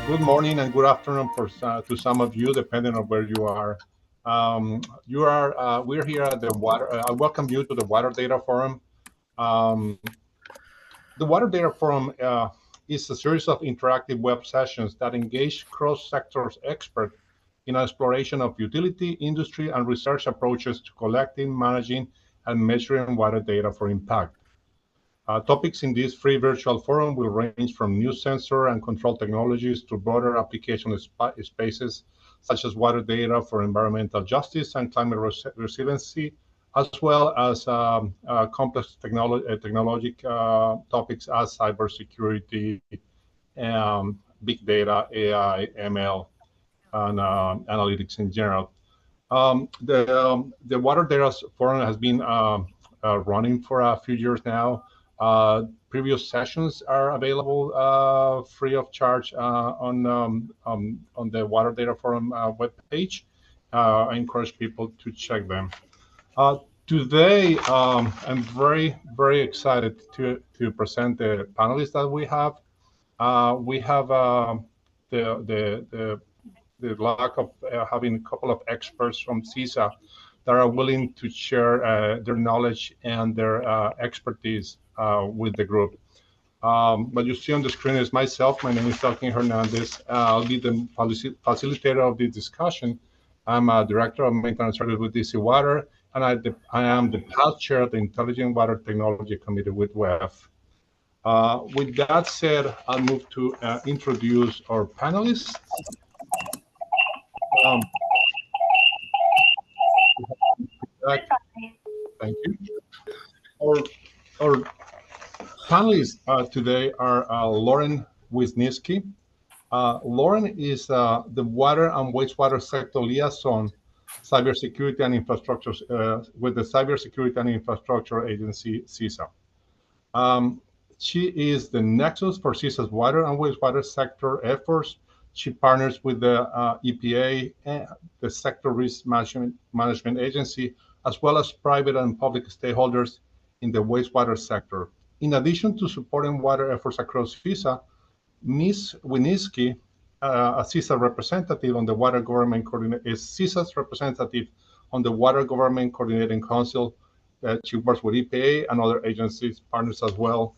good morning and good afternoon to some of you, depending on where you are. We're here at the Water. I welcome you to the Water Data Forum. The Water Data Forum is a series of interactive web sessions that engage cross-sectors experts in exploration of utility, industry, and research approaches to collecting, managing, and measuring water data for impact. Topics in this free virtual forum will range from new sensor and control technologies to broader application spaces, such as water data for environmental justice and climate resiliency, as well as complex technologic topics as cybersecurity, big data, AI, ML, and analytics in general. The Water Data Forum has been running for a few years now. Previous sessions are available free of charge on the Water Data Forum webpage. I encourage people to check them. Today, I'm very excited to present the panelists that we have. We have the luck of having a couple of experts from CISA that are willing to share their knowledge and their expertise with the group. What you see on the screen is myself. My name is Joaquin Hernandez. I'll be the facilitator of this discussion. I'm a director of maintenance service with DC Water, and I am the past chair of the Intelligent Water Technology Committee with WEF. With that said, I'll move to introduce our panelists. Thank you. Our panelists today are Lauren Wisniewski. Lauren is the Water and Wastewater Sector Liaison, Cybersecurity and Infrastructure with the Cybersecurity and Infrastructure Agency, CISA. She is the nexus for CISA's Water and Wastewater Sector efforts. She partners with the EPA, and the Sector Risk Management Agency, as well as private and public stakeholders in the wastewater sector. In addition to supporting water efforts across CISA, Ms. Wisniewski, a CISA representative on the Water Government is CISA's representative on the Water Government Coordinating Council. She works with EPA and other agencies, partners as well.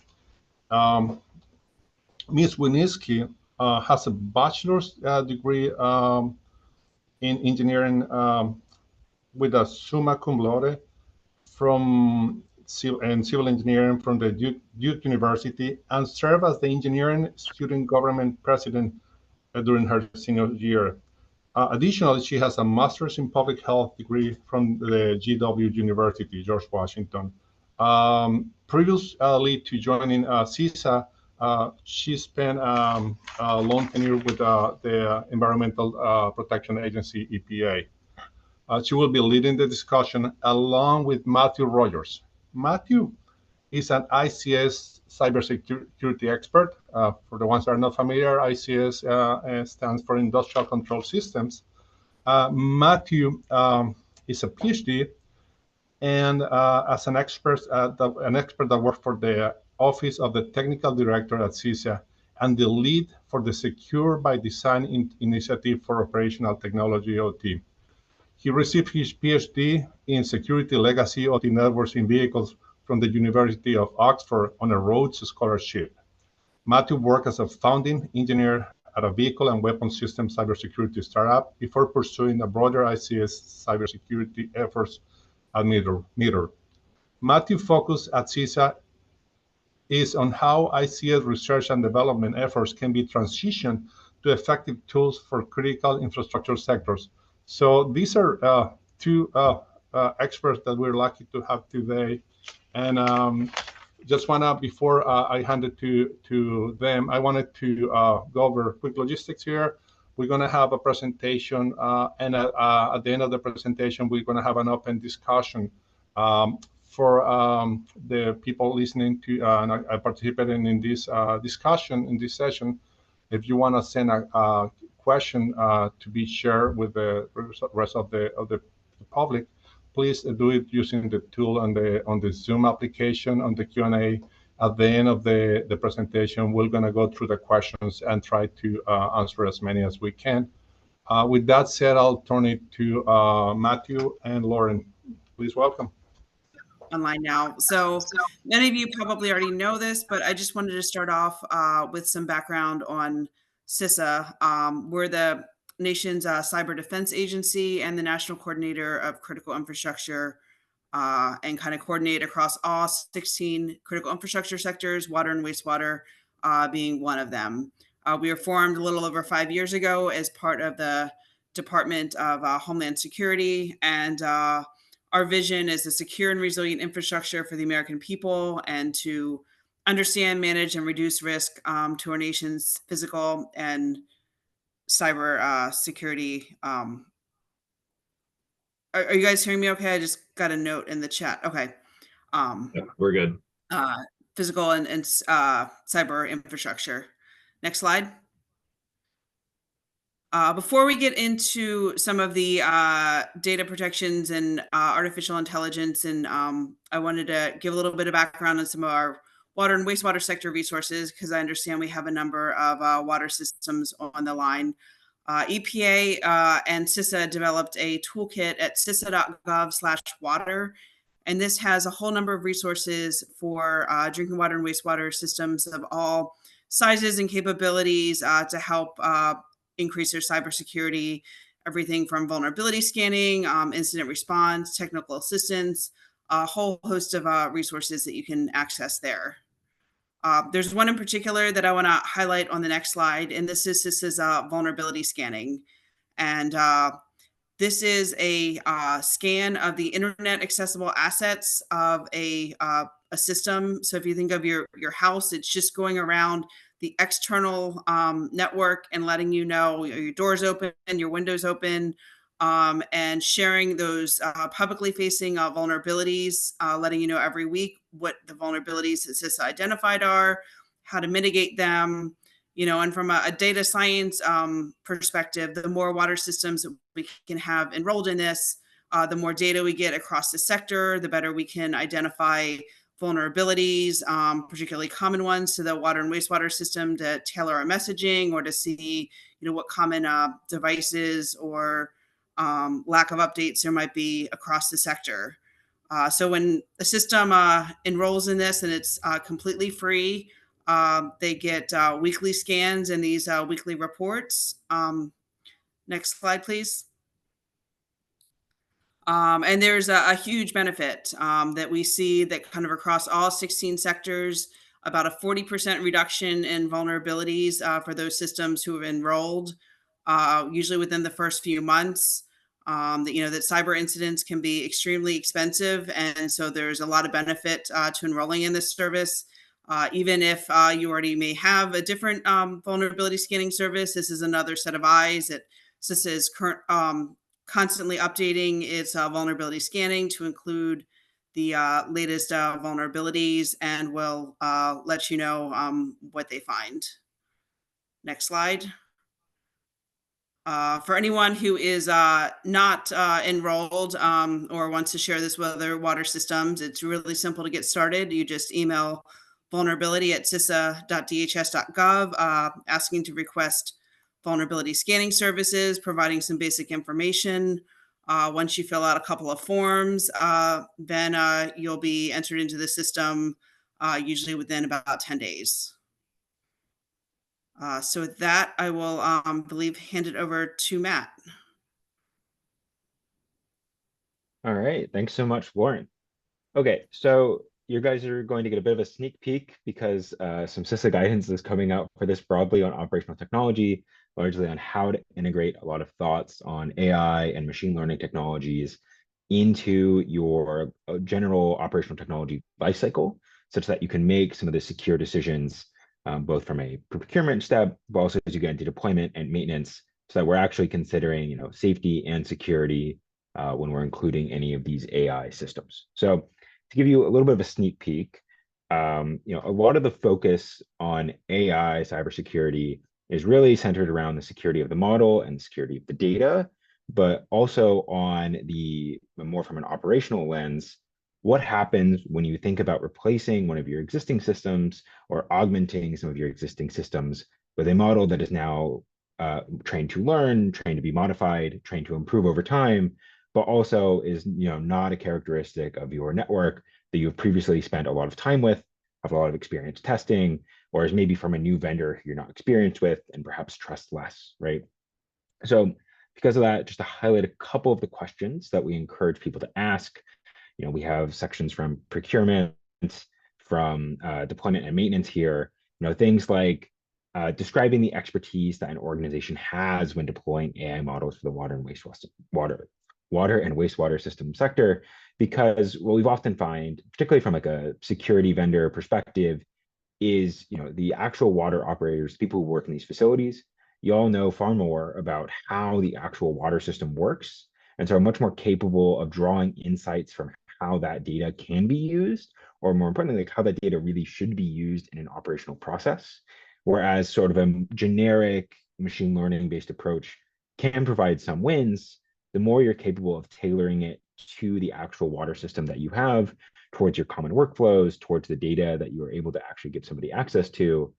Ms. Wisniewski has a bachelor's degree in engineering with a summa cum laude from civil engineering from the Duke University, and served as the engineering student government president during her senior year. Additionally, she has a master's in public health degree from the GW University, George Washington. Previously to joining CISA, she spent a long tenure with the Environmental Protection Agency, EPA. She will be leading the discussion along with Matthew Rogers. Matthew is an ICS cybersecurity expert. For the ones that are not familiar, ICS stands for Industrial Control Systems. Matthew is a PhD, and as an expert that worked for the Office of the Technical Director at CISA and the lead for the Secure by Design Initiative for Operational Technology, OT. He received his PhD in Security Legacy OT Networks in Vehicles from the University of Oxford on a Rhodes Scholarship. Matthew worked as a founding engineer at a vehicle and weapon system cybersecurity startup before pursuing a broader ICS cybersecurity efforts at Meter. Matthew's focus at CISA is on how ICS research and development efforts can be transitioned to effective tools for critical infrastructure sectors. So these are two experts that we're lucky to have today. And just wanna, before I hand it to them, I wanted to go over quick logistics here. We're gonna have a presentation, and at the end of the presentation, we're gonna have an open discussion for the people listening to and participating in this discussion, in this session. If you wanna send a question to be shared with the rest of the public, please do it using the tool on the Zoom application on the Q&A. At the end of the presentation, we're going to go through the questions and try to answer as many as we can. With that said, I'll turn it to Matthew and Lauren. Please welcome. Online now. So many of you probably already know this, but I just wanted to start off with some background on CISA. We're the nation's cyber defense agency and the national coordinator of critical infrastructure and kind of coordinate across all 16 critical infrastructure sectors, water and wastewater being one of them. We were formed a little over 5 years ago as part of the Department of Homeland Security, and our vision is a secure and resilient infrastructure for the American people and to understand, manage, and reduce risk to our nation's physical and cyber security. Are you guys hearing me okay? I just got a note in the chat. Okay. Yep, we're good. Physical and cyber infrastructure. Next slide. Before we get into some of the data protections and artificial intelligence, and I wanted to give a little bit of background on some of our water and wastewater sector resources, because I understand we have a number of water systems on the line. EPA and CISA developed a toolkit at cisa.gov/water, and this has a whole number of resources for drinking water and wastewater systems of all sizes and capabilities to help increase their cybersecurity, everything from vulnerability scanning, incident response, technical assistance, a whole host of resources that you can access there. There's one in particular that I want to highlight on the next slide, and this is vulnerability scanning. And this is a scan of the internet accessible assets of a system. So if you think of your house, it's just going around the external network and letting you know your doors open, your windows open, and sharing those publicly facing vulnerabilities, letting you know every week what the vulnerabilities that CISA identified are, how to mitigate them, and from a data science perspective, the more water systems that we can have enrolled in this, the more data we get across the sector, the better we can identify vulnerabilities, particularly common ones to the water and wastewater system, to tailor our messaging or to see, what common devices or lack of updates there might be across the sector. So when a system enrolls in this and it's completely free, they get weekly scans and these weekly reports. Next slide, please. And there's a huge benefit that we see that kind of across all 16 sectors, about a 40% reduction in vulnerabilities for those systems who have enrolled, usually within the first few months. That cyber incidents can be extremely expensive, and so there's a lot of benefit to enrolling in this service. Even if you already may have a different vulnerability scanning service, this is another set of eyes that CISA is constantly updating its vulnerability scanning to include the latest vulnerabilities, and will let you know what they find. Next slide. For anyone who is not enrolled or wants to share this with other water systems, it's really simple to get started. You just email vulnerability@cisa.dhs.gov asking to request vulnerability scanning services, providing some basic information. Once you fill out a couple of forms, then you'll be entered into the system usually within about 10 days. So with that, I will, hand it over to Matt. All right, thanks so much, Lauren. Okay, so you guys are going to get a bit of a sneak peek because some CISA guidance is coming out for this broadly on operational technology, largely on how to integrate a lot of thoughts on AI and machine learning technologies into your general operational technology lifecycle, such that you can make some of the secure decisions, both from a procurement step, but also as you get into deployment and maintenance, so that we're actually considering, safety and security when we're including any of these AI systems. So to give you a little bit of a sneak peek, a lot of the focus on AI cybersecurity is really centered around the security of the model and security of the data, but also on the more from an operational lens, what happens when you think about replacing one of your existing systems or augmenting some of your existing systems with a model that is now trained to learn, trained to be modified, trained to improve over time, but also is not a characteristic of your network that you've previously spent a lot of time with, have a lot of experience testing, or is maybe from a new vendor you're not experienced with and perhaps trust less, right? So because of that, just to highlight a couple of the questions that we encourage people to ask. We have sections from procurement, from deployment and maintenance here. Things like describing the expertise that an organization has when deploying AI models for the water and wastewater system sector, because what we've often find, particularly from like a security vendor perspective, is the actual water operators, people who work in these facilities, you all know far more about how the actual water system works, and so are much more capable of drawing insights from how that data can be used, or more importantly, like how that data really should be used in an operational process. Whereas sort of a generic machine learning based approach can provide some wins, the more you're capable of tailoring it to the actual water system that you have, towards your common workflows, towards the data that you are able to actually give somebody access to,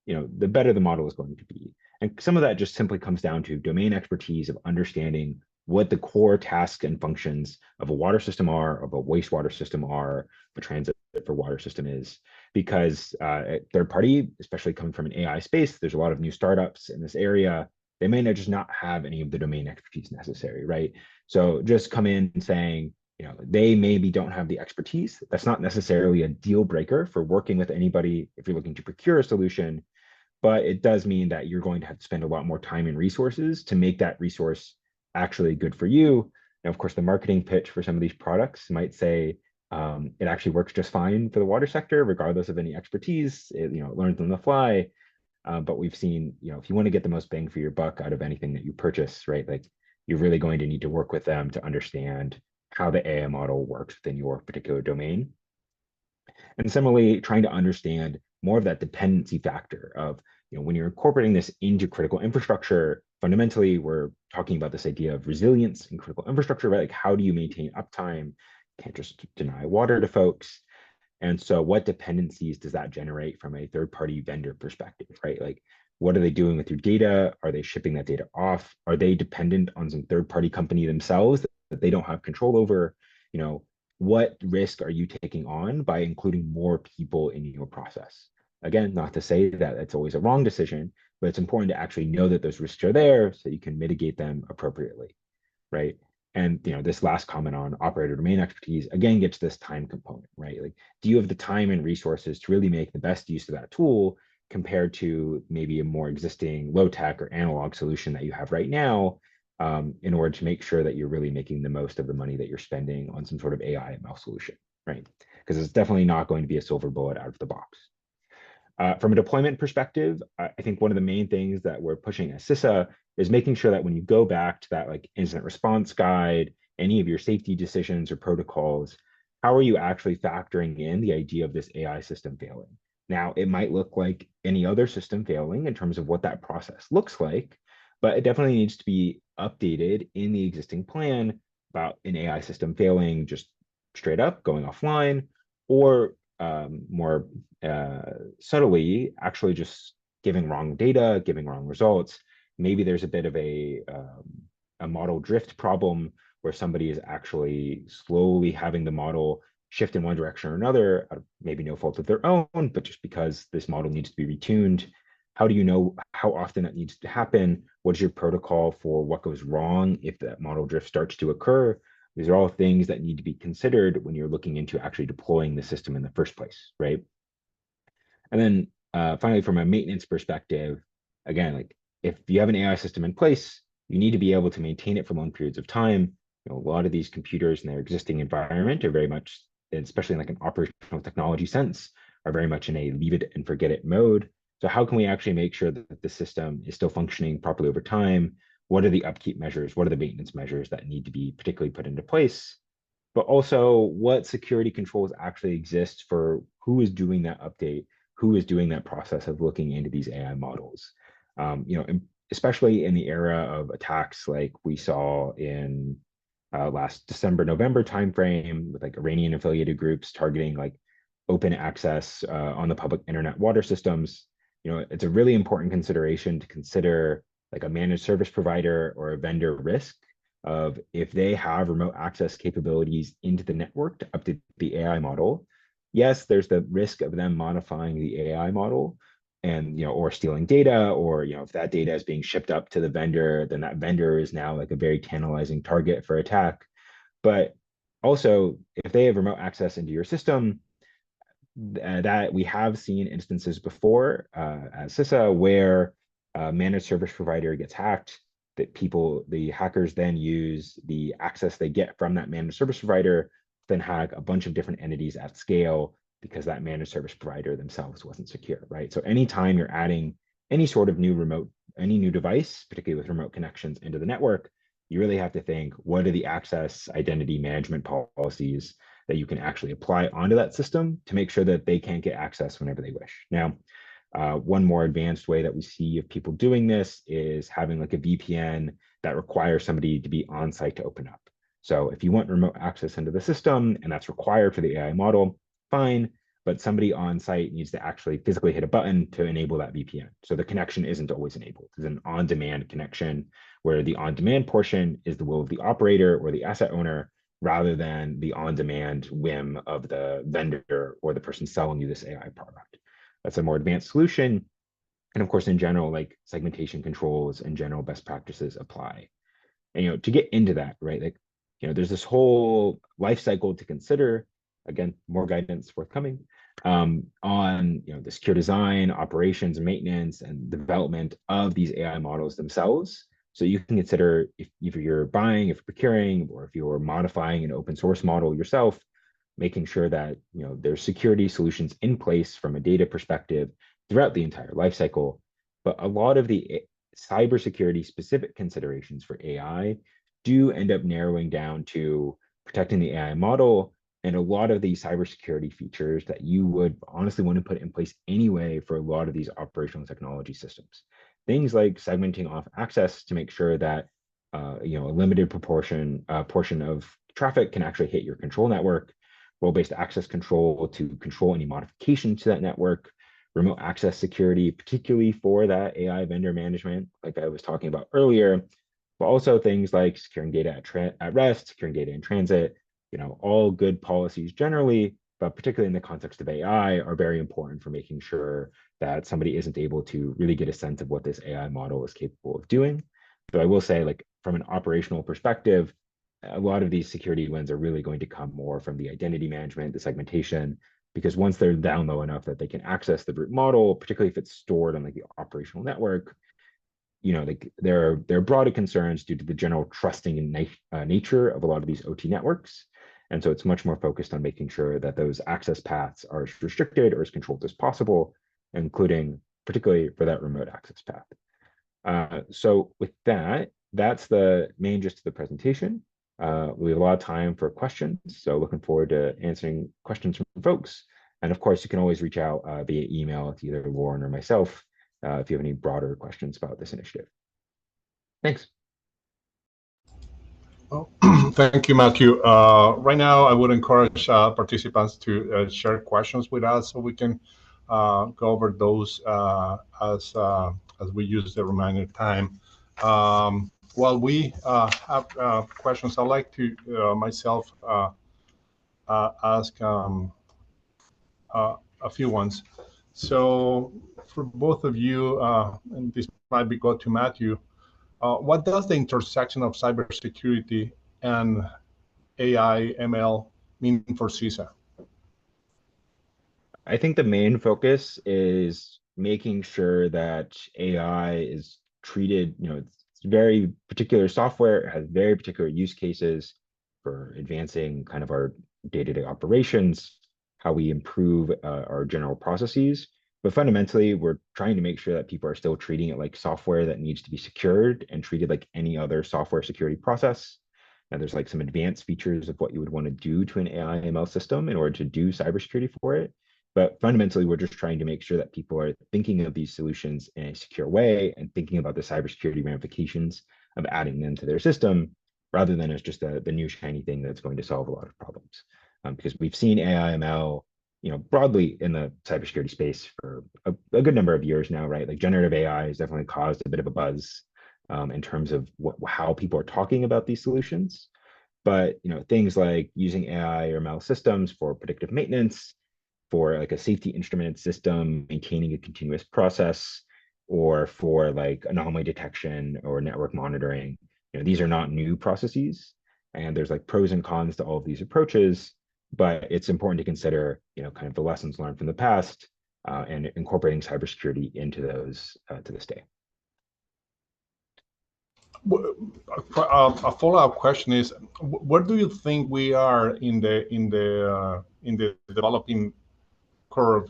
the better the model is going to be. And some of that just simply comes down to domain expertise of understanding what the core tasks and functions of a water system are, of a wastewater system are, of a transit for water system is. Because third party, especially coming from an AI space, there's a lot of new startups in this area. They may just not have any of the domain expertise necessary, right? So just come in saying, they maybe don't have the expertise. That's not necessarily a deal breaker for working with anybody if you're looking to procure a solution, but it does mean that you're going to have to spend a lot more time and resources to make that resource actually good for you. And of course, the marketing pitch for some of these products might say it actually works just fine for the water sector, regardless of any expertise. It learns on the fly. But we've seen, if you want to get the most bang for your buck out of anything that you purchase, right? Like you're really going to need to work with them to understand how the AI model works within your particular domain. And similarly, trying to understand more of that dependency factor of, when you're incorporating this into critical infrastructure, fundamentally, we're talking about this idea of resilience in critical infrastructure, right? Like how do you maintain uptime? You can't just deny water to folks. And so what dependencies does that generate from a third-party vendor perspective, right? Like, what are they doing with your data? Are they shipping that data off? Are they dependent on some third-party company themselves that they don't have control over? What risk are you taking on by including more people in your process? Again, not to say that it's always a wrong decision, but it's important to actually know that those risks are there so you can mitigate them appropriately, right? And this last comment on operator domain expertise again gets this time component, right? Like, do you have the time and resources to really make the best use of that tool compared to maybe a more existing low tech or analog solution that you have right now, in order to make sure that you're really making the most of the money that you're spending on some sort of AI ML solution, right? Because it's definitely not going to be a silver bullet out of the box. From a deployment perspective, I think one of the main things that we're pushing as CISA is making sure that when you go back to that like incident response guide, any of your safety decisions or protocols, how are you actually factoring in the idea of this AI system failing? Now, it might look like any other system failing in terms of what that process looks like, but it definitely needs to be updated in the existing plan about an AI system failing just straight up, going offline, or more subtly, actually just giving wrong data, giving wrong results. Maybe there's a bit of a model drift problem where somebody is actually slowly having the model shift in one direction or another, maybe no fault of their own, but just because this model needs to be retuned. How do you know how often that needs to happen? What is your protocol for what goes wrong if that model drift starts to occur? These are all things that need to be considered when you're looking into actually deploying the system in the first place, right? And then finally, from a maintenance perspective, again, like if you have an AI system in place, you need to be able to maintain it for long periods of time. A lot of these computers in their existing environment are very much, especially in like an operational technology sense, are very much in a leave it and forget it mode. So how can we actually make sure that the system is still functioning properly over time? What are the upkeep measures? What are the maintenance measures that need to be particularly put into place? But also what security controls actually exist for who is doing that update, who is doing that process of looking into these AI models. Especially in the era of attacks like we saw in last December, November timeframe with like Iranian affiliated groups targeting like open access on the public internet water systems. It's a really important consideration to consider like a managed service provider or a vendor risk of if they have remote access capabilities into the network to update the AI model. Yes, there's the risk of them modifying the AI model and, or stealing data, or, if that data is being shipped up to the vendor, then that vendor is now like a very tantalizing target for attack. But also, if they have remote access into your system, that we have seen instances before at CISA where a managed service provider gets hacked, that the hackers then use the access they get from that managed service provider, then hack a bunch of different entities at scale because that managed service provider themselves wasn't secure, right? So anytime you're adding any sort of any new device, particularly with remote connections into the network, you really have to think, what are the access identity management policies that you can actually apply onto that system to make sure that they can't get access whenever they wish. Now, one more advanced way that we see of people doing this is having like a VPN that requires somebody to be on site to open up. So if you want remote access into the system and that's required for the AI model, fine, but somebody on site needs to actually physically hit a button to enable that VPN. So the connection isn't always enabled. It's an on-demand connection where the on-demand portion is the will of the operator or the asset owner, rather than the on-demand whim of the vendor or the person selling you this AI product. That's a more advanced solution. And of course, in general, like segmentation controls and general best practices apply. And, to get into that, right, like, there's this whole life cycle to consider. Again, more guidance forthcoming on, the secure design, operations, maintenance, and development of these AI models themselves. So you can consider if you're buying, if you're procuring, or if you're modifying an open source model yourself, making sure that there's security solutions in place from a data perspective throughout the entire lifecycle. But a lot of the cybersecurity specific considerations for AI do end up narrowing down to protecting the AI model and a lot of these cybersecurity features that you would honestly want to put in place anyway for a lot of these operational technology systems. Things like segmenting off access to make sure that a limited portion of traffic can actually hit your control network, role-based access control to control any modification to that network, remote access security, particularly for that AI vendor management, like I was talking about earlier, but also things like securing data at rest, securing data in transit, all good policies generally, but particularly in the context of AI, are very important for making sure that somebody isn't able to really get a sense of what this AI model is capable of doing. So I will say, like, from an operational perspective, a lot of these security wins are really going to come more from the identity management, the segmentation, because once they're down low enough that they can access the root model, particularly if it's stored on like the operational network, like there are broader concerns due to the general trusting nature of a lot of these OT networks. And so it's much more focused on making sure that those access paths are as restricted or as controlled as possible, including particularly for that remote access path. So with that, that's the main gist of the presentation. We have a lot of time for questions, so looking forward to answering questions from folks. And of course, you can always reach out via email to either Lauren or myself if you have any broader questions about this initiative. Thanks. Well, thank you, Matthew. Right now, I would encourage participants to share questions with us so we can go over those as we use the remaining time. While we have questions, I'd like to myself ask a few ones. So for both of you, and this might be go to Matthew, what does the intersection of cybersecurity and AI ML mean for CISA? I think the main focus is making sure that AI is treated, it's very particular software, it has very particular use cases for advancing kind of our day-to-day operations, how we improve our general processes. But fundamentally, we're trying to make sure that people are still treating it like software that needs to be secured and treated like any other software security process. Now, there's like some advanced features of what you would want to do to an AI ML system in order to do cybersecurity for it. But fundamentally, we're just trying to make sure that people are thinking of these solutions in a secure way and thinking about the cybersecurity ramifications of adding them to their system rather than as just the new shiny thing that's going to solve a lot of problems. Because we've seen AI ML, broadly in the cybersecurity space for a good number of years now, right? Like generative AI has definitely caused a bit of a buzz in terms of how people are talking about these solutions. But things like using AI or ML systems for predictive maintenance, for like a safety instrument system, maintaining a continuous process, or for like anomaly detection or network monitoring. These are not new processes, and there's like pros and cons to all of these approaches, but it's important to consider, kind of the lessons learned from the past and incorporating cybersecurity into those to this day. A follow-up question is, where do you think we are in the developing curve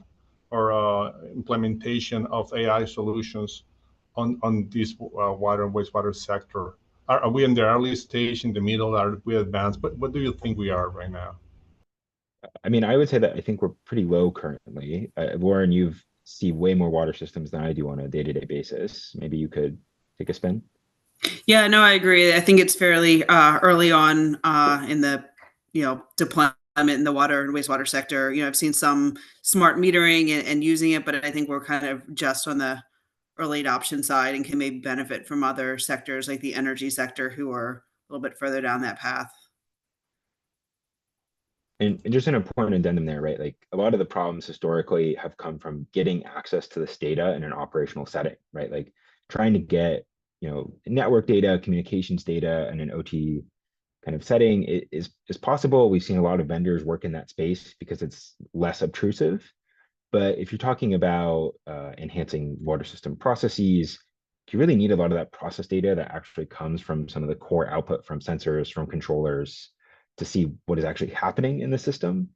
or implementation of AI solutions on this water and wastewater sector? Are we in the early stage, in the middle? Are we advanced? But what do you think we are right now? I mean, I would say that I think we're pretty low currently. Lauren, you've seen way more water systems than I do on a day-to-day basis. Maybe you could take a spin. Yeah, no, I agree. I think it's fairly early on in the deployment in the water and wastewater sector. I've seen some smart metering and using it, but I think we're kind of just on the early adoption side and can maybe benefit from other sectors like the energy sector who are a little bit further down that path. And just an important addendum there, right? Like a lot of the problems historically have come from getting access to this data in an operational setting, right? Like trying to get, network data, communications data, and an OT kind of setting is possible. We've seen a lot of vendors work in that space because it's less obtrusive. But if you're talking about enhancing water system processes, you really need a lot of that process data that actually comes from some of the core output from sensors, from controllers, to see what is actually happening in the system.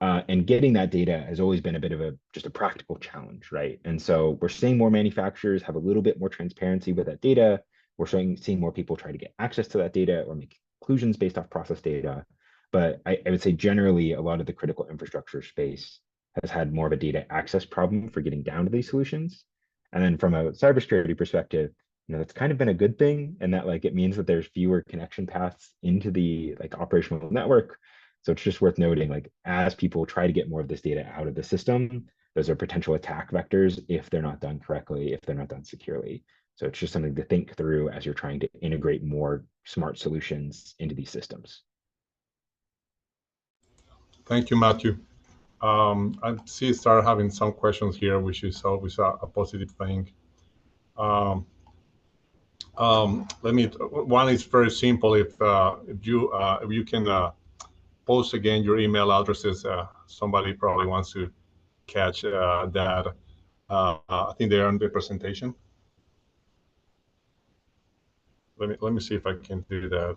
And getting that data has always been a bit of just a practical challenge, right? And so we're seeing more manufacturers have a little bit more transparency with that data. We're seeing more people try to get access to that data or make conclusions based off process data. But I would say generally a lot of the critical infrastructure space has had more of a data access problem for getting down to these solutions. And then from a cybersecurity perspective, that's kind of been a good thing, and that like it means that there's fewer connection paths into the like operational network. So it's just worth noting, like as people try to get more of this data out of the system, those are potential attack vectors if they're not done correctly, if they're not done securely. So it's just something to think through as you're trying to integrate more smart solutions into these systems. Thank you, Matthew. I see start having some questions here, which is always a positive thing. One is very simple. If you can post again your email addresses, somebody probably wants to catch that. I think they're on the presentation. Let me see if I can do that.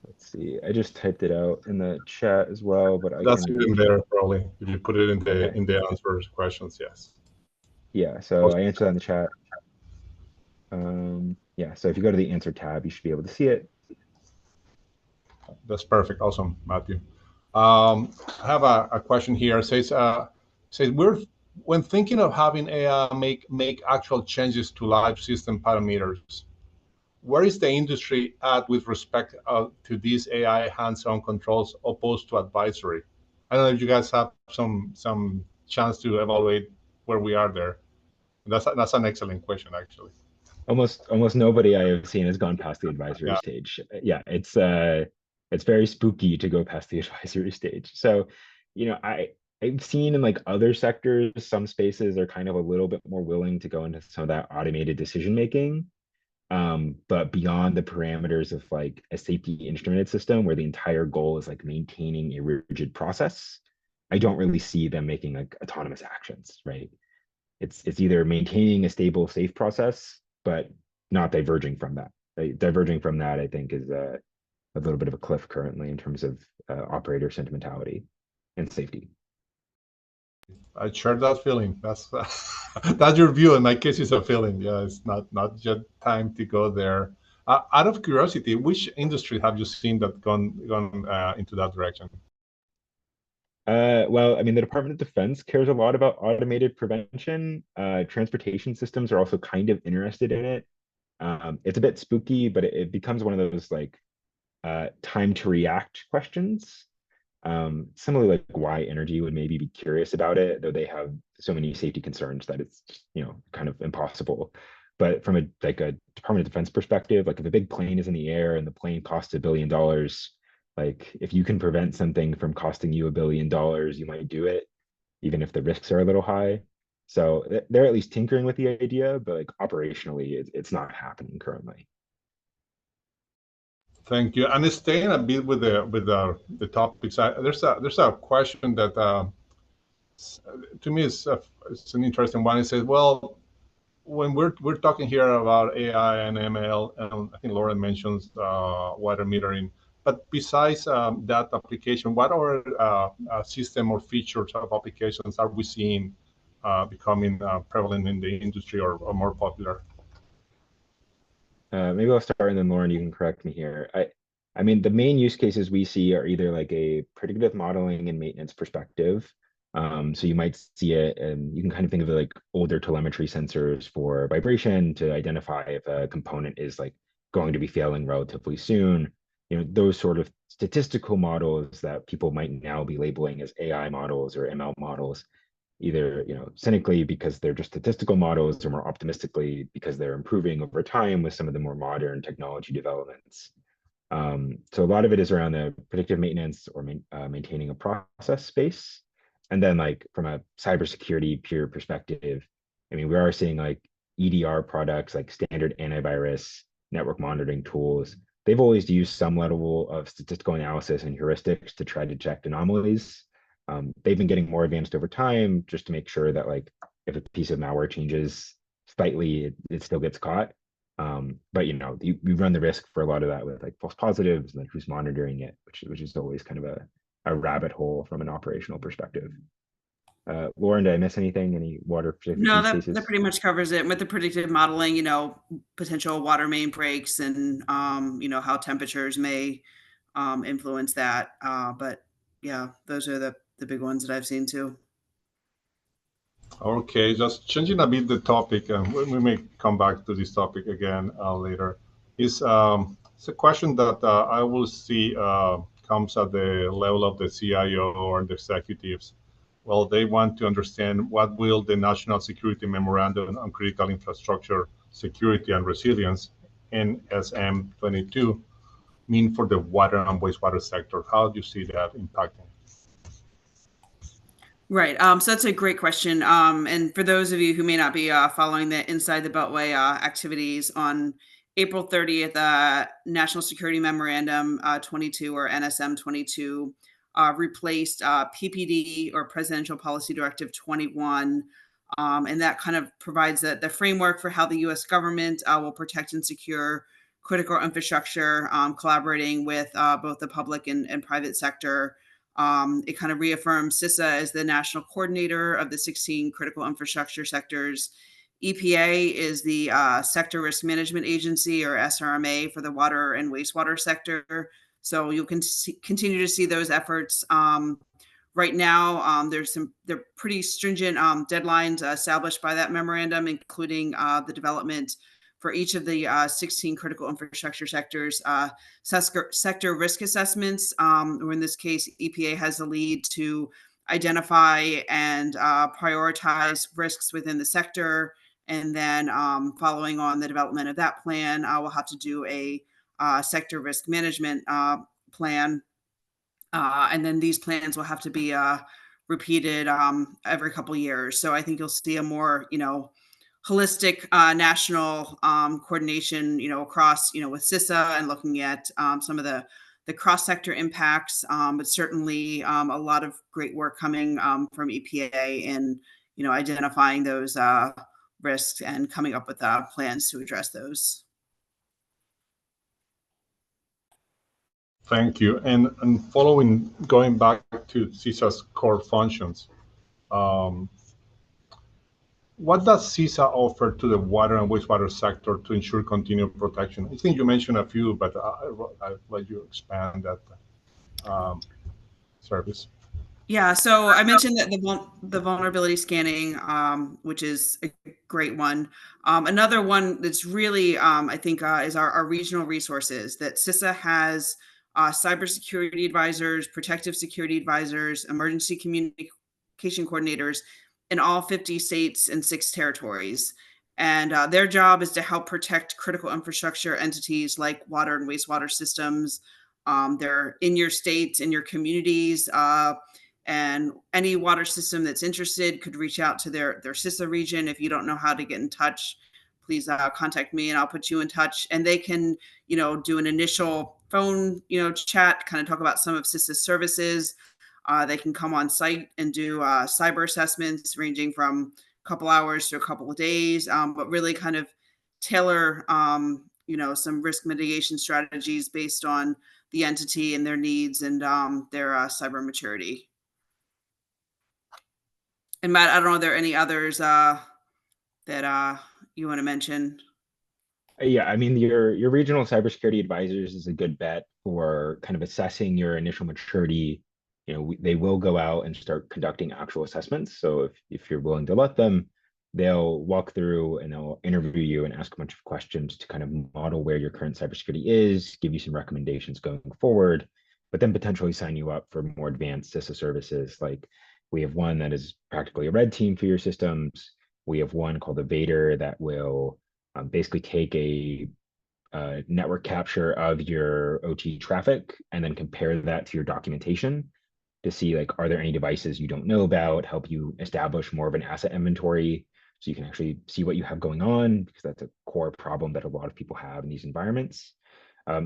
Let's see. I just typed it out in the chat as well, but That's even better probably if you put it in the answers questions. Yes. Yeah. So I answered that in the chat. Yeah. So if you go to the answer tab, you should be able to see it. That's perfect. Awesome, Matthew. I have a question here. It says when thinking of having AI make actual changes to live system parameters, where is the industry at with respect to these AI hands-on controls opposed to advisory? I don't know if you guys have some chance to evaluate where we are there. That's an excellent question, actually. Almost nobody I have seen has gone past the advisory stage. Yeah, it's very spooky to go past the advisory stage. So, I've seen in like other sectors, some spaces are kind of a little bit more willing to go into some of that automated decision making. But beyond the parameters of like a safety instrumented system where the entire goal is like maintaining a rigid process, I don't really see them making like autonomous actions, right? It's either maintaining a stable, safe process, but not diverging from that. Diverging from that, I think, is a little bit of a cliff currently in terms of operator sentimentality and safety. I share that feeling. That's that's your view. In my case, it's a feeling. Yeah, it's not yet time to go there. Out of curiosity, which industry have you seen that gone into that direction? Well, I mean, the Department of Defense cares a lot about automated prevention. Transportation systems are also kind of interested in it. It's a bit spooky, but it becomes one of those like time to react questions. Similarly, like why energy would maybe be curious about it, though they have so many safety concerns that it's, kind of impossible. But from a Department of Defense perspective, like if a big plane is in the air and the plane costs $1 billion, like if you can prevent something from costing you $1 billion, you might do it, even if the risks are a little high. So they're at least tinkering with the idea, but like operationally, it's not happening currently. Thank you. And staying a bit with the topics, there's a question that to me is it's an interesting one. It says, well, when we're talking here about AI and ML, and I think Lauren mentions water metering, but besides that application, what other system or features of applications are we seeing becoming prevalent in the industry or more popular? Maybe I'll start and then Lauren, you can correct me here. I mean, the main use cases we see are either like a predictive modeling and maintenance perspective. So you might see it, and you can kind of think of it like older telemetry sensors for vibration to identify if a component is like going to be failing relatively soon. Those sort of statistical models that people might now be labeling as AI models or ML models, either cynically because they're just statistical models, or more optimistically because they're improving over time with some of the more modern technology developments. So a lot of it is around the predictive maintenance or maintaining a process space. And then like from a cybersecurity pure perspective, I mean, we are seeing like EDR products, like standard antivirus network monitoring tools. They've always used some level of statistical analysis and heuristics to try to detect anomalies. They've been getting more advanced over time just to make sure that like if a piece of malware changes slightly, it still gets caught. But you run the risk for a lot of that with like false positives and then who's monitoring it, which is always kind of a rabbit hole from an operational perspective. Lauren, did I miss anything? Any water No, use cases? that pretty much covers it. With the predictive modeling, potential water main breaks and how temperatures may influence that. But yeah, those are the big ones that I've seen too. Okay, just changing a bit the topic, and we may come back to this topic again later. It's a question that I will see comes at the level of the CIO or the executives. Well, they want to understand what will the National Security Memorandum on Critical Infrastructure Security and Resilience, NSM-22, mean for the water and wastewater sector. How do you see that impacting? Right. So that's a great question. And for those of you who may not be following the Inside the Beltway activities, on April 30th, National Security Memorandum 22 or NSM 22 replaced PPD or Presidential Policy Directive 21. And that kind of provides the framework for how the U.S. government will protect and secure critical infrastructure, collaborating with both the public and private sector. It kind of reaffirms CISA as the national coordinator of the 16 critical infrastructure sectors. EPA is the Sector Risk Management Agency, or SRMA, for the water and wastewater sector. So you can continue to see those efforts. Right now, they're pretty stringent deadlines established by that memorandum, including the development for each of the 16 critical infrastructure sectors, sector risk assessments, or in this case, EPA has the lead to identify and prioritize risks within the sector. And then following on the development of that plan, we'll have to do a sector risk management plan. And then these plans will have to be repeated every couple of years. So I think you'll see a more, holistic national coordination, across, with CISA and looking at some of the cross-sector impacts, but certainly a lot of great work coming from EPA in, identifying those risks and coming up with plans to address those. Thank you. And going back to CISA's core functions, what does CISA offer to the water and wastewater sector to ensure continued protection? I think you mentioned a few, but I'd let you expand that service. Yeah, so I mentioned that the vulnerability scanning, which is a great one. Another one that's really, I think, is our regional resources that CISA has cybersecurity advisors, protective security advisors, emergency communication coordinators in all 50 states and 6 territories. And their job is to help protect critical infrastructure entities like water and wastewater systems. They're in your states, in your communities, and any water system that's interested could reach out to their CISA region. If you don't know how to get in touch, please contact me and I'll put you in touch. And they can, do an initial phone, chat, kind of talk about some of CISA's services. They can come on site and do cyber assessments ranging from a couple hours to a couple of days, but really kind of tailor, some risk mitigation strategies based on the entity and their needs and their cyber maturity. And Matt, I don't know, are there any others that you want to mention? Yeah, I mean, your regional cybersecurity advisors is a good bet for kind of assessing your initial maturity. They will go out and start conducting actual assessments. So if you're willing to let them, they'll walk through and they'll interview you and ask a bunch of questions to kind of model where your current cybersecurity is, give you some recommendations going forward, but then potentially sign you up for more advanced CISA services. Like we have one that is practically a red team for your systems. We have one called the Vader that will basically take a network capture of your OT traffic and then compare that to your documentation to see, like, are there any devices you don't know about, help you establish more of an asset inventory so you can actually see what you have going on, because that's a core problem that a lot of people have in these environments.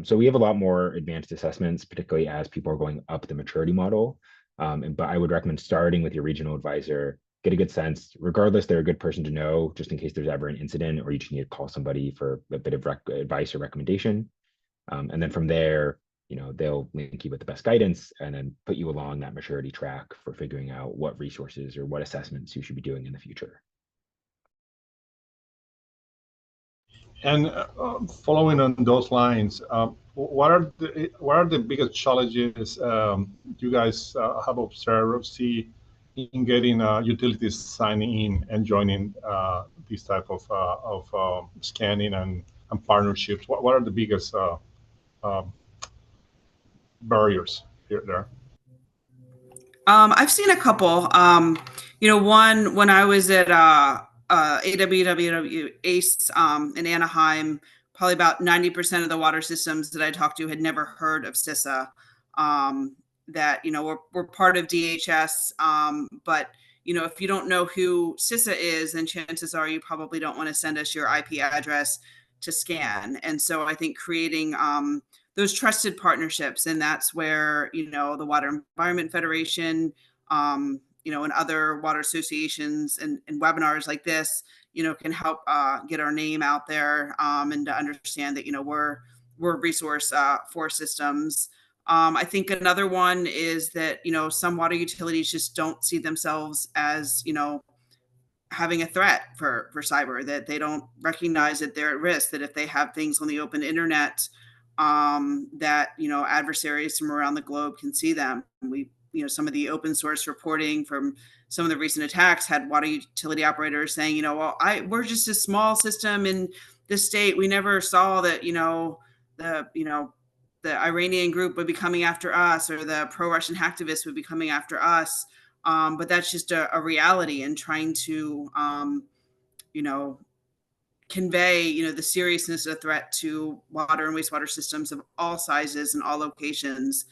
So we have a lot more advanced assessments, particularly as people are going up the maturity model. But I would recommend starting with your regional advisor, get a good sense. Regardless, they're a good person to know just in case there's ever an incident or you just need to call somebody for a bit of advice or recommendation. And then from there, they'll link you with the best guidance and then put you along that maturity track for figuring out what resources or what assessments you should be doing in the future. And following on those lines, what are the biggest challenges you guys have observed, see in getting utilities signing in and joining this type of scanning and partnerships? What are the biggest barriers there? I've seen a couple. One, when I was at AWWW ACE in Anaheim, probably about 90% of the water systems that I talked to had never heard of CISA. That we're part of DHS, but if you don't know who CISA is, then chances are you probably don't want to send us your IP address to scan. And so I think creating those trusted partnerships, and that's where the Water Environment Federation, and other water associations and webinars like this, can help get our name out there, and to understand that we're a resource for systems. I think another one is that some water utilities just don't see themselves as having a threat for cyber, that they don't recognize that they're at risk, that if they have things on the open internet, that adversaries from around the globe can see them. We some of the open source reporting from some of the recent attacks had water utility operators saying, we're just a small system in this state. We never saw that the Iranian group would be coming after us, or the pro-Russian hacktivists would be coming after us. But that's just a reality, and trying to, convey, the seriousness of the threat to water and wastewater systems of all sizes and all locations.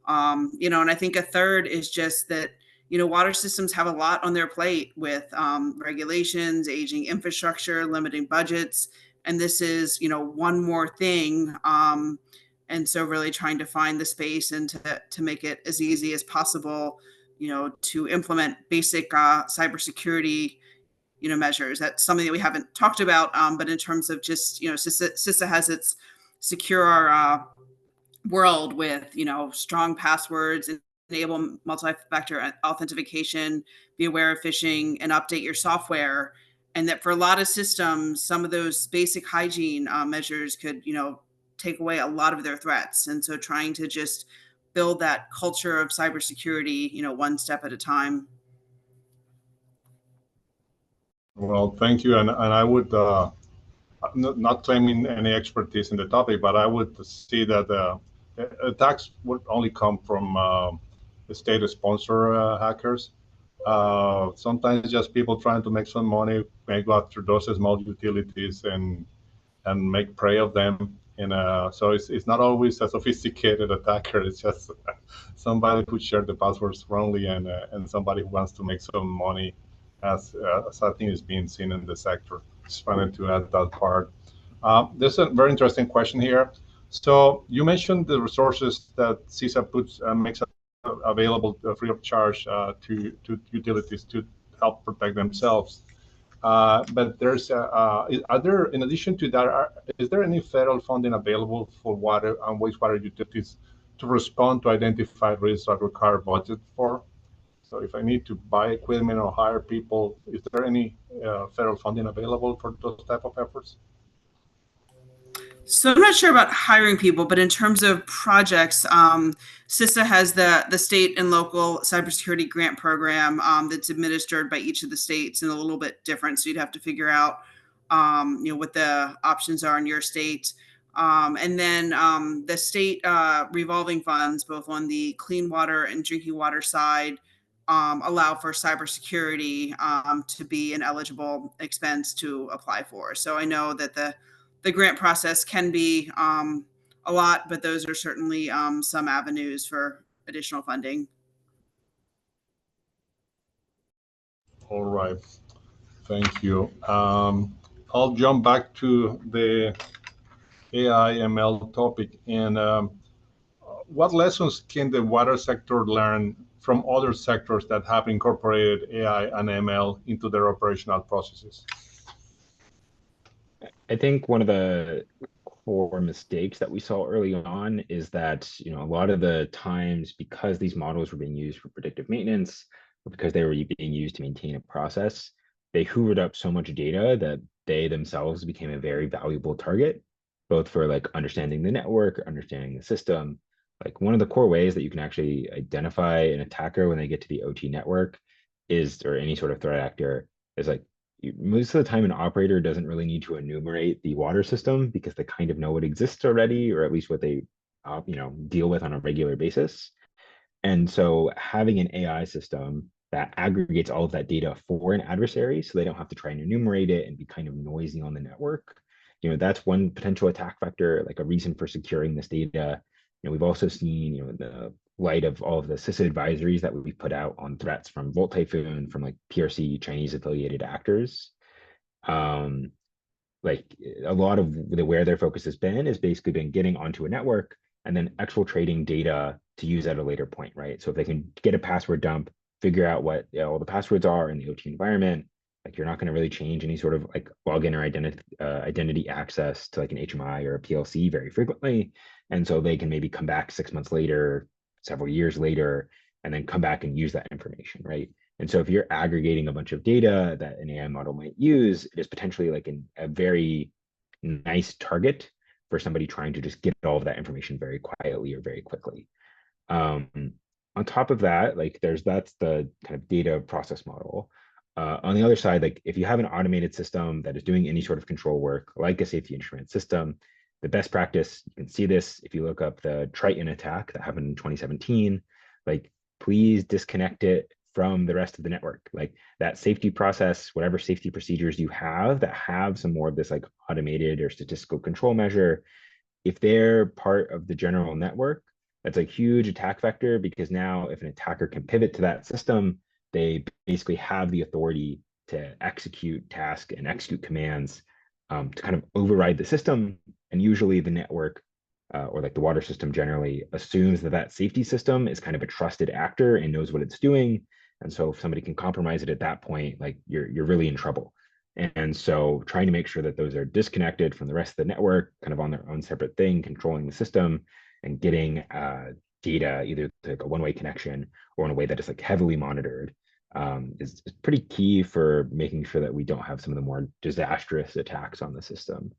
And I think a third is just that, water systems have a lot on their plate with regulations, aging infrastructure, limiting budgets. And this is, one more thing. And so really trying to find the space and to make it as easy as possible, to implement basic cybersecurity, measures. That's something that we haven't talked about, but in terms of just, CISA has its secure world with, strong passwords, enable multi-factor authentication, be aware of phishing, and update your software. And that for a lot of systems, some of those basic hygiene measures could, take away a lot of their threats. And so trying to just build that culture of cybersecurity, one step at a time. Well, thank you. And I would, not claiming any expertise in the topic, but I would see that attacks would only come from state-sponsor hackers. Sometimes just people trying to make some money may go after those small utilities and make prey of them. And so it's not always a sophisticated attacker. It's just somebody who shared the passwords wrongly and somebody who wants to make some money, as I think is being seen in the sector. Just wanted to add that part. There's a very interesting question here. So you mentioned the resources that CISA puts makes available free of charge to utilities to help protect themselves. But there's are there, in addition to that, is there any federal funding available for water and wastewater utilities to respond to identified risks that require budget for? So if I need to buy equipment or hire people, is there any federal funding available for those type of efforts? So I'm not sure about hiring people, but in terms of projects, CISA has the state and local cybersecurity grant program that's administered by each of the states and a little bit different. So you'd have to figure out, what the options are in your state. And then the state revolving funds, both on the clean water and drinking water side, allow for cybersecurity to be an eligible expense to apply for. So I know that the grant process can be a lot, but those are certainly some avenues for additional funding. All right, thank you. I'll jump back to the AI ML topic. And what lessons can the water sector learn from other sectors that have incorporated AI and ML into their operational processes? I think one of the core mistakes that we saw early on is that, a lot of the times, because these models were being used for predictive maintenance, or because they were being used to maintain a process, they hoovered up so much data that they themselves became a very valuable target, both for like understanding the network, understanding the system. Like one of the core ways that you can actually identify an attacker when they get to the OT network is, or any sort of threat actor, is like, most of the time an operator doesn't really need to enumerate the water system because they kind of know what exists already, or at least what they deal with on a regular basis. And so having an AI system that aggregates all of that data for an adversary so they don't have to try and enumerate it and be kind of noisy on the network, that's one potential attack vector, like a reason for securing this data. We've also seen, in the light of all of the CISA advisories that we put out on threats from Volt Typhoon, from like PRC Chinese affiliated actors, like a lot of where their focus has been is basically been getting onto a network and then exfiltrating data to use at a later point, right? So if they can get a password dump, figure out what all the passwords are in the OT environment, like you're not going to really change any sort of like login or identity access to like an HMI or a PLC very frequently. And so they can maybe come back 6 months later, several years later, and then come back and use that information, right? And so if you're aggregating a bunch of data that an AI model might use, it is potentially like a very nice target for somebody trying to just get all of that information very quietly or very quickly. On top of that, like that's the kind of data process model. On the other side, like if you have an automated system that is doing any sort of control work, like a safety insurance system, the best practice, you can see this if you look up the Triton attack that happened in 2017, like please disconnect it from the rest of the network. Like that safety process, whatever safety procedures you have that have some more of this like automated or statistical control measure, if they're part of the general network, that's a huge attack vector, because now if an attacker can pivot to that system, they basically have the authority to execute tasks and execute commands to kind of override the system. And usually the network or like the water system generally assumes that that safety system is kind of a trusted actor and knows what it's doing. And so if somebody can compromise it at that point, like you're really in trouble. And so trying to make sure that those are disconnected from the rest of the network, kind of on their own separate thing, controlling the system and getting data either like a one-way connection or in a way that is like heavily monitored is pretty key for making sure that we don't have some of the more disastrous attacks on the system.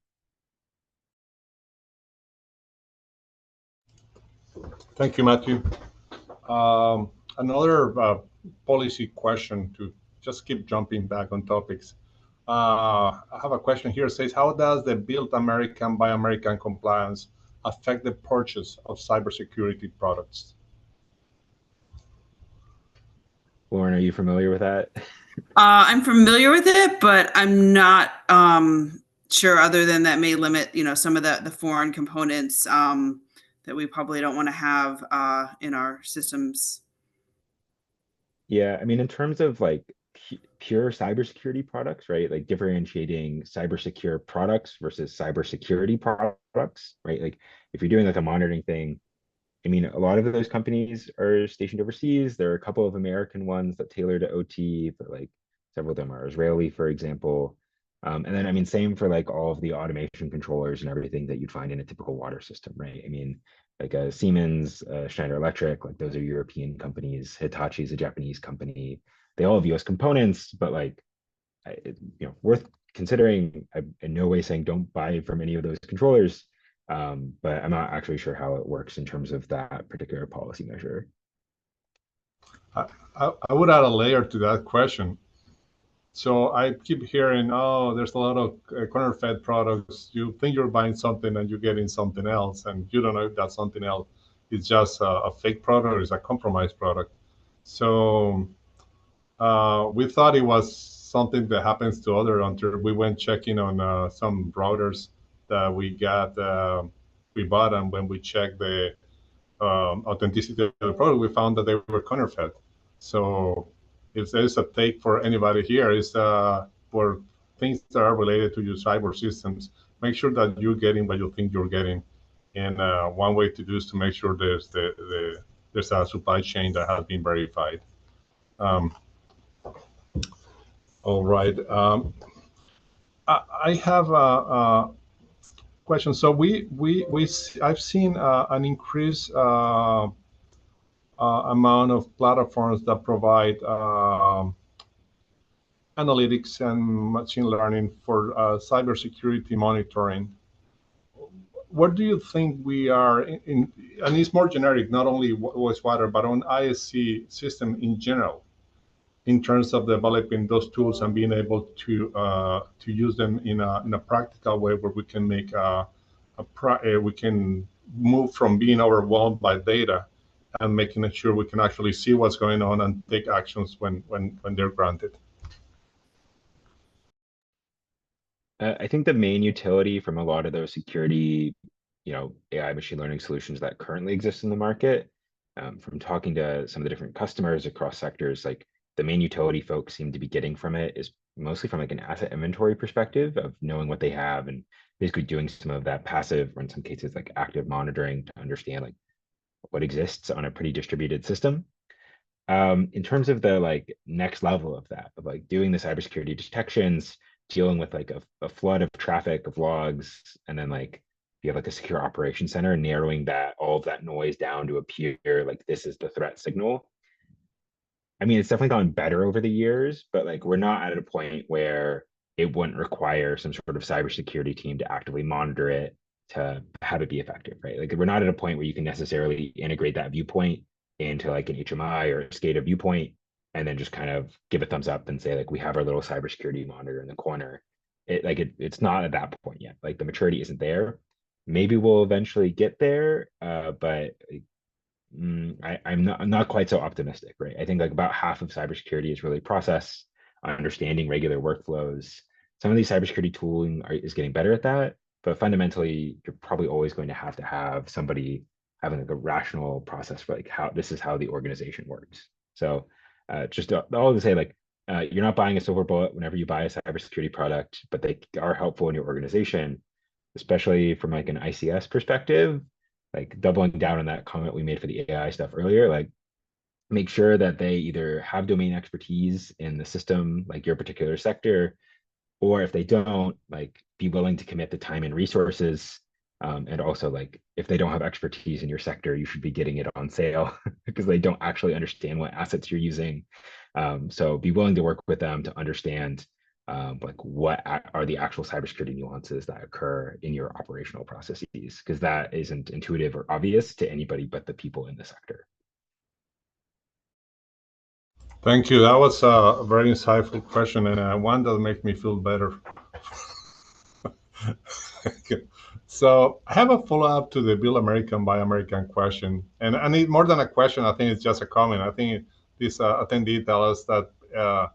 Thank you, Matthew. Another policy question to just keep jumping back on topics. I have a question here. It says, how does the Build American, Buy American compliance affect the purchase of cybersecurity products? Lauren, are you familiar with that? I'm familiar with it, but I'm not sure. Other than that, may limit some of the foreign components that we probably don't want to have in our systems. Yeah, I mean, in terms of like pure cybersecurity products, right? Like differentiating cyber secure products versus cybersecurity products, right? Like if you're doing like a monitoring thing, I mean, a lot of those companies are stationed overseas. There are a couple of American ones that tailor to OT, but like several of them are Israeli, for example. And then, I mean, same for like all of the automation controllers and everything that you'd find in a typical water system, right? I mean, like a Siemens, Schneider Electric, like those are European companies. Hitachi's a Japanese company. They all have US components, but like, worth considering. I'm in no way saying don't buy from any of those controllers, but I'm not actually sure how it works in terms of that particular policy measure. I would add a layer to that question. So I keep hearing, oh, there's a lot of counterfeit products. You think you're buying something and you're getting something else, and you don't know if that something else is just a fake product or is a compromised product. So we thought it was something that happens to other until we went checking on some routers that we bought, and when we checked the authenticity of the product, we found that they were counterfeit. So if there's a take for anybody here, is for things that are related to your cyber systems, make sure that you're getting what you think you're getting. And one way to do is to make sure there's a supply chain that has been verified. All right. I have a question. So I've seen an increased amount of platforms that provide analytics and machine learning for cybersecurity monitoring. What do you think we are in, and it's more generic, not only wastewater, but on ISC system in general, in terms of developing those tools and being able to use them in a practical way where we can make we can move from being overwhelmed by data and making sure we can actually see what's going on and take actions when they're granted. I think the main utility from a lot of those security, AI machine learning solutions that currently exist in the market, from talking to some of the different customers across sectors, like the main utility folks seem to be getting from it is mostly from like an asset inventory perspective of knowing what they have and basically doing some of that passive, or in some cases like active monitoring to understand like what exists on a pretty distributed system. In terms of the like next level of that, of like doing the cybersecurity detections, dealing with like a flood of traffic of logs, and then like you have like a secure operations center, narrowing that all of that noise down to appear like this is the threat signal. I mean, it's definitely gotten better over the years, but like we're not at a point where it wouldn't require some sort of cybersecurity team to actively monitor it to have it be effective, right? Like we're not at a point where you can necessarily integrate that viewpoint into like an HMI or a SCADA viewpoint and then just kind of give a thumbs up and say like we have our little cybersecurity monitor in the corner. It's not at that point yet. Like the maturity isn't there. Maybe we'll eventually get there, but I'm not quite so optimistic, right? I think like about half of cybersecurity is really process, understanding regular workflows. Some of these cybersecurity tooling is getting better at that, but fundamentally, you're probably always going to have somebody having like a rational process for like how this is how the organization works. So just all to say, like you're not buying a silver bullet whenever you buy a cybersecurity product, but they are helpful in your organization, especially from like an ICS perspective. Like doubling down on that comment we made for the AI stuff earlier, like make sure that they either have domain expertise in the system, like your particular sector, or if they don't, like be willing to commit the time and resources. And also like if they don't have expertise in your sector, you should be getting it on sale because they don't actually understand what assets you're using. So be willing to work with them to understand like what are the actual cybersecurity nuances that occur in your operational processes, because that isn't intuitive or obvious to anybody but the people in the sector. Thank you. That was a very insightful question and one that makes me feel better. So I have a follow-up to the Build American, Buy American question. And I need more than a question. I think it's just a comment. I think this attendee tells us that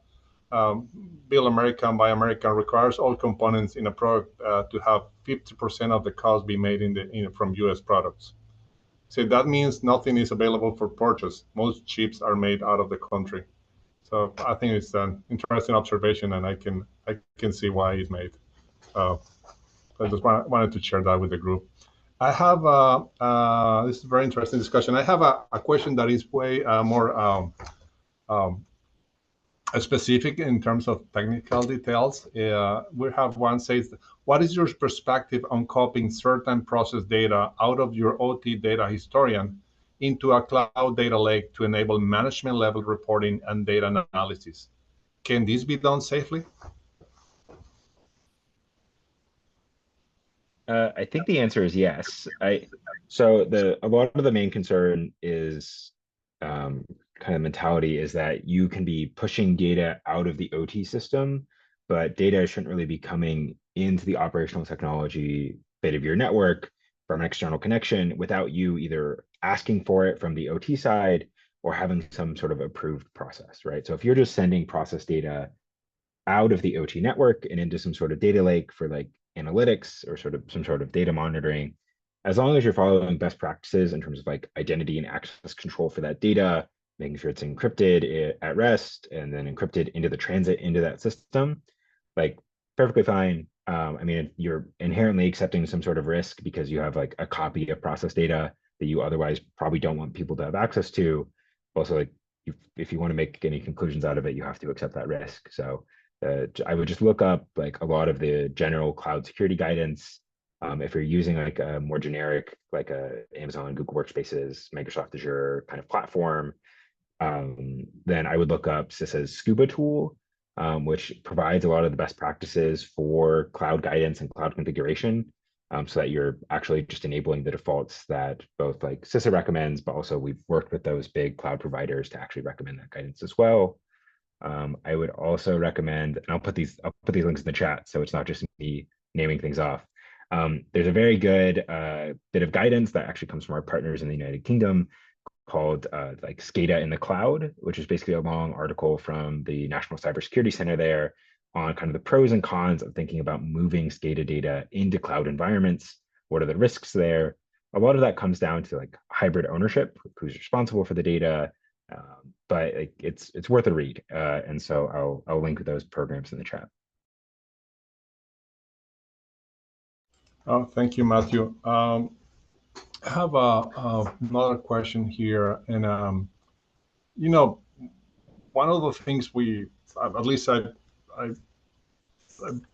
Build American, Buy American requires all components in a product to have 50% of the cost be made from U.S. products. So that means nothing is available for purchase. Most chips are made out of the country. So I think it's an interesting observation, and I can see why it's made. I just wanted to share that with the group. I have this is a very interesting discussion. I have a question that is way more specific in terms of technical details. We have one says, what is your perspective on copying certain process data out of your OT data historian into a cloud data lake to enable management level reporting and data analysis? Can this be done safely? I think the answer is yes. So a lot of the main concern is kind of mentality is that you can be pushing data out of the OT system, but data shouldn't really be coming into the operational technology bit of your network from an external connection without you either asking for it from the OT side or having some sort of approved process, right? So if you're just sending process data out of the OT network and into some sort of data lake for like analytics or sort of some sort of data monitoring, as long as you're following best practices in terms of like identity and access control for that data, making sure it's encrypted at rest and then encrypted into the transit into that system, like perfectly fine. I mean, you're inherently accepting some sort of risk because you have like a copy of process data that you otherwise probably don't want people to have access to. Also, like if you want to make any conclusions out of it, you have to accept that risk. So I would just look up like a lot of the general cloud security guidance. If you're using like a more generic, like a Amazon, Google Workspaces, Microsoft Azure kind of platform, then I would look up CISA's Scuba tool, which provides a lot of the best practices for cloud guidance and cloud configuration, so that you're actually just enabling the defaults that both like CISA recommends, but also we've worked with those big cloud providers to actually recommend that guidance as well. I would also recommend, and I'll put these links in the chat, so it's not just me naming things off. There's a very good bit of guidance that actually comes from our partners in the United Kingdom called like SCADA in the cloud, which is basically a long article from the National Cybersecurity Center there on kind of the pros and cons of thinking about moving SCADA data into cloud environments. What are the risks there? A lot of that comes down to like hybrid ownership, who's responsible for the data, but it's worth a read. And so I'll link those programs in the chat. Oh, thank you, Matthew. I have another question here, and you know, one of the things at least I've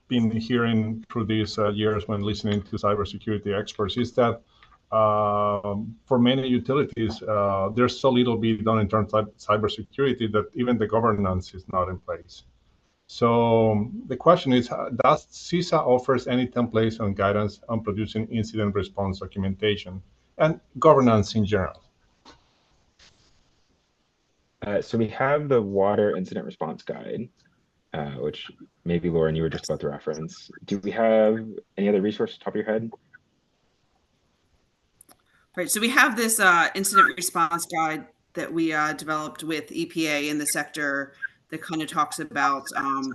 been hearing through these years when listening to cybersecurity experts is that for many utilities, there's so little being done in terms of cybersecurity that even the governance is not in place. So the question is, does CISA offers any templates and guidance on producing incident response documentation and governance in general? So we have the Water Incident Response Guide, which maybe Lauren, you were just about to reference. Do we have any other resources top of your head? Right. So we have this incident response guide that we developed with EPA in the sector that kind of talks about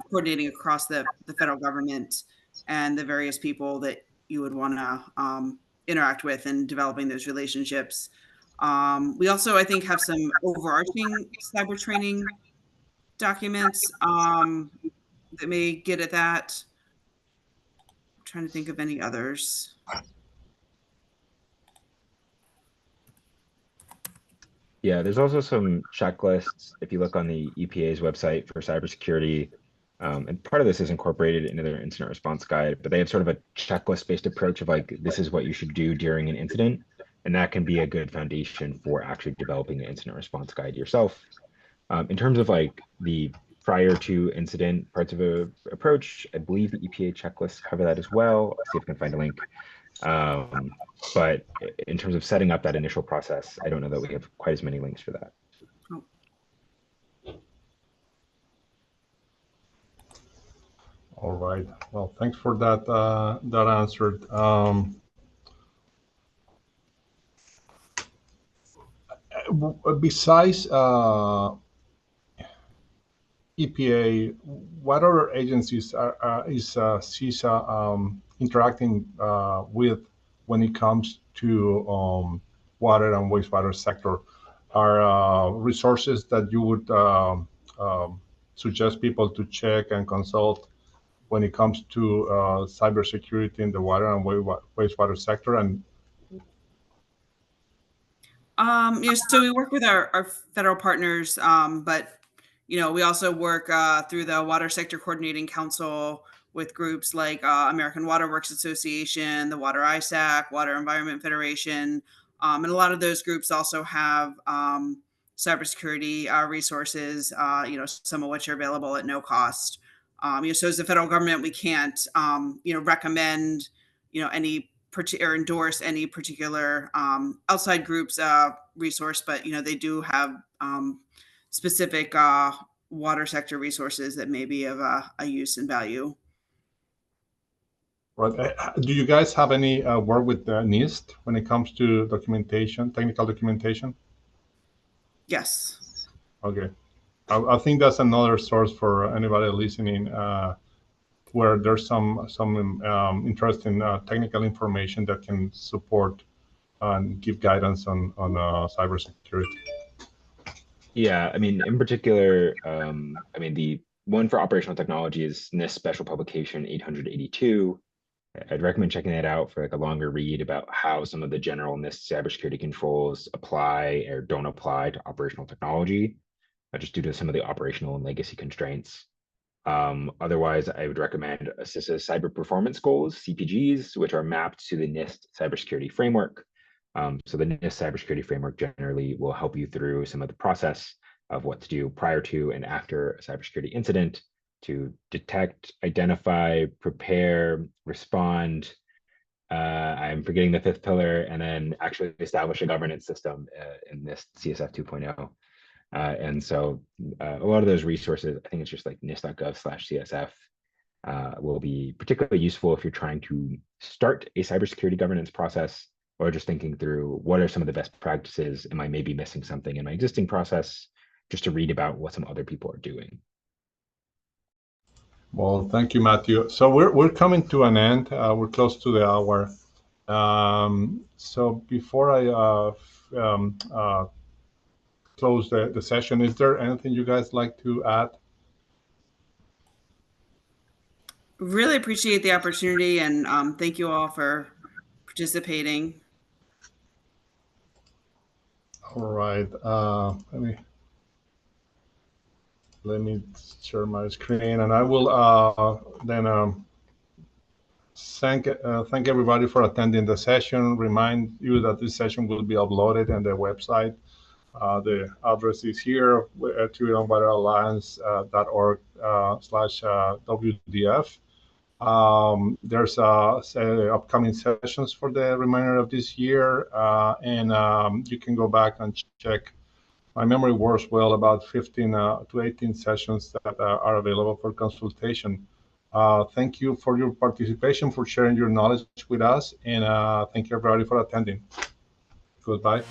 coordinating across the federal government and the various people that you would want to interact with and developing those relationships. We also, I think, have some overarching cyber training documents that may get at that. I'm trying to think of any others. Yeah, there's also some checklists if you look on the EPA's website for cybersecurity. And part of this is incorporated into their incident response guide, but they have sort of a checklist-based approach of like, this is what you should do during an incident. And that can be a good foundation for actually developing an incident response guide yourself. In terms of like the prior to incident parts of a approach, I believe the EPA checklists cover that as well. I'll see if I can find a link. But in terms of setting up that initial process, I don't know that we have quite as many links for that. All right. Well, thanks for that answer. besides EPA, what other agencies is CISA interacting with when it comes to water and wastewater sector? Are resources that you would suggest people to check and consult when it comes to cybersecurity in the water and wastewater sector? And so we work with our federal partners, but we also work through the Water Sector Coordinating Council with groups like American Water Works Association, the Water ISAC, Water Environment Federation, and a lot of those groups also have cybersecurity resources. Some of which are available at no cost. So as the federal government, we can't recommend any or endorse any particular outside groups resource, but they do have specific water sector resources that may be of a use and value. right. Do you guys have any work with NIST when it comes to documentation, technical documentation? Yes. Okay. I think that's another source for anybody listening, where there's some interesting technical information that can support and give guidance on cybersecurity. Yeah, I mean, in particular, the one for operational technology is NIST Special Publication 882. I'd recommend checking that out for like a longer read about how some of the general NIST cybersecurity controls apply or don't apply to operational technology, just due to some of the operational and legacy constraints. Otherwise, I would recommend CISA Cyber Performance Goals, CPGs, which are mapped to the NIST cybersecurity framework. So the NIST cybersecurity framework generally will help you through some of the process of what to do prior to and after a cybersecurity incident to detect, identify, prepare, respond. I'm forgetting the fifth pillar, and then actually establish a governance system in this CSF 2.0. And so a lot of those resources, I think it's just like nist.gov/CSF, will be particularly useful if you're trying to start a cybersecurity governance process, or just thinking through what are some of the best practices. Am I maybe missing something in my existing process? Just to read about what some other people are doing. Well, thank you, Matthew. So we're coming to an end. We're close to the hour. So before I close the session, is there anything you guys like to add? Really appreciate the opportunity, and thank you all for participating. All right. Let me share my screen, and I will then thank everybody for attending the session. Remind you that this session will be uploaded on the website. The address is here at wateralliance.org/WDF. There's upcoming sessions for the remainder of this year, and you can go back and check. My memory works well, about 15 to 18 sessions that are available for consultation. Thank you for your participation, for sharing your knowledge with us, and thank you everybody for attending. Goodbye.